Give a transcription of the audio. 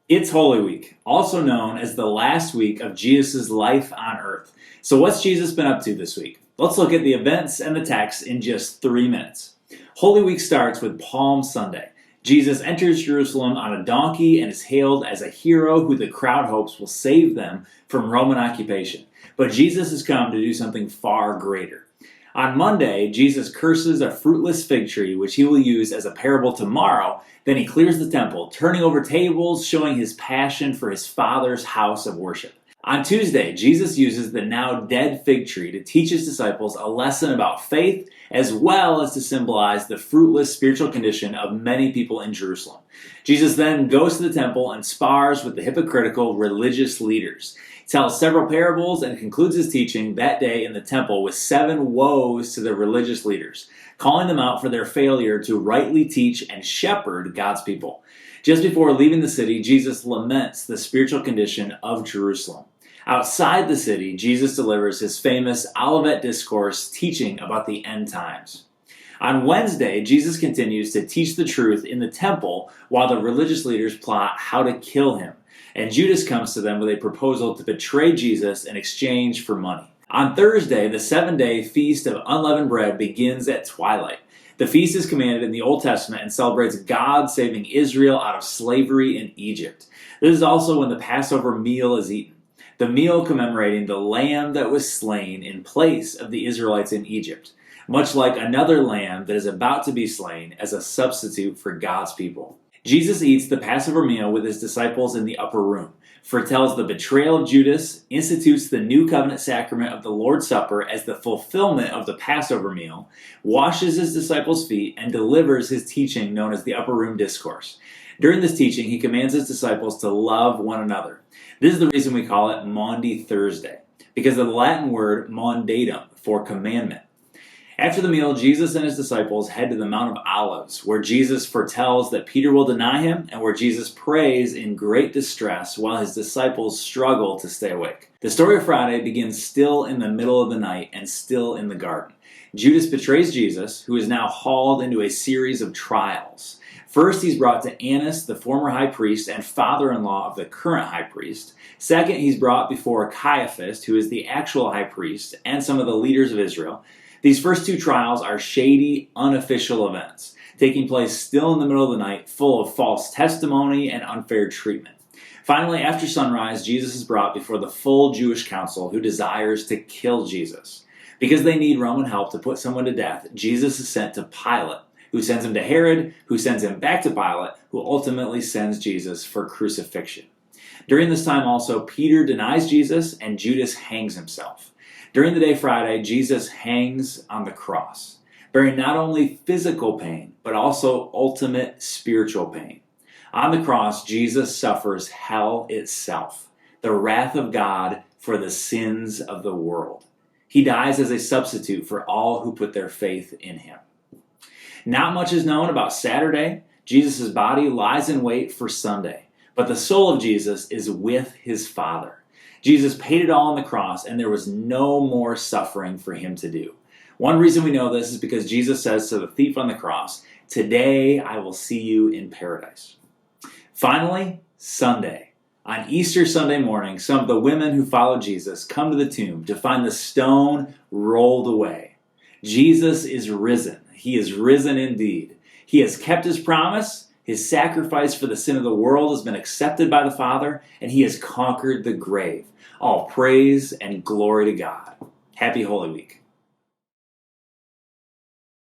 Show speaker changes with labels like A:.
A: It's Holy Week, also known as the last week of Jesus' life on earth. So what's Jesus been up to this week? Let's look at the events and the text in just 3 minutes. Holy Week starts with Palm Sunday. Jesus enters Jerusalem on a donkey and is hailed as a hero who the crowd hopes will save them from Roman occupation. But Jesus has come to do something far greater. On Monday, Jesus curses a fruitless fig tree, which he will use as a parable tomorrow. Then he clears the temple, turning over tables, showing his passion for his Father's house of worship. On Tuesday, Jesus uses the now dead fig tree to teach his disciples a lesson about faith, as well as to symbolize the fruitless spiritual condition of many people in Jerusalem. Jesus then goes to the temple and spars with the hypocritical religious leaders. He tells several parables and concludes his teaching that day in the temple with 7 woes to the religious leaders, calling them out for their failure to rightly teach and shepherd God's people. Just before leaving the city, Jesus laments the spiritual condition of Jerusalem. Outside the city, Jesus delivers his famous Olivet Discourse teaching about the end times. On Wednesday, Jesus continues to teach the truth in the temple while the religious leaders plot how to kill him. And Judas comes to them with a proposal to betray Jesus in exchange for money. On Thursday, the 7-day Feast of Unleavened Bread begins at twilight. The feast is commanded in the Old Testament and celebrates God saving Israel out of slavery in Egypt. This is also when the Passover meal is eaten, the meal commemorating the lamb that was slain in place of the Israelites in Egypt, much like another lamb that is about to be slain as a substitute for God's people. Jesus eats the Passover meal with his disciples in the upper room, foretells the betrayal of Judas, institutes the new covenant sacrament of the Lord's Supper as the fulfillment of the Passover meal, washes his disciples' feet, and delivers his teaching known as the Upper Room Discourse. During this teaching, he commands his disciples to love one another. This is the reason we call it Maundy Thursday, because of the Latin word mandatum, for commandment. After the meal, Jesus and his disciples head to the Mount of Olives, where Jesus foretells that Peter will deny him and where Jesus prays in great distress while his disciples struggle to stay awake. The story of Friday begins still in the middle of the night and still in the garden. Judas betrays Jesus, who is now hauled into a series of trials. First, he's brought to Annas, the former high priest and father-in-law of the current high priest. Second, he's brought before Caiaphas, who is the actual high priest, and some of the leaders of Israel. These first 2 trials are shady, unofficial events, taking place still in the middle of the night, full of false testimony and unfair treatment. Finally, after sunrise, Jesus is brought before the full Jewish council who desires to kill Jesus. Because they need Roman help to put someone to death, Jesus is sent to Pilate, who sends him to Herod, who sends him back to Pilate, who ultimately sends Jesus for crucifixion. During this time also, Peter denies Jesus and Judas hangs himself. During the day Friday, Jesus hangs on the cross, bearing not only physical pain, but also ultimate spiritual pain. On the cross, Jesus suffers hell itself, the wrath of God for the sins of the world. He dies as a substitute for all who put their faith in him. Not much is known about Saturday. Jesus' body lies in wait for Sunday, but the soul of Jesus is with his Father. Jesus paid it all on the cross, and there was no more suffering for him to do. One reason we know this is because Jesus says to the thief on the cross, "Today I will see you in paradise." Finally, Sunday. On Easter Sunday morning, some of the women who followed Jesus come to the tomb to find the stone rolled away. Jesus is risen. He is risen indeed. He has kept his promise. His sacrifice for the sin of the world has been accepted by the Father, and he has conquered the grave. All praise and glory to God. Happy Holy Week.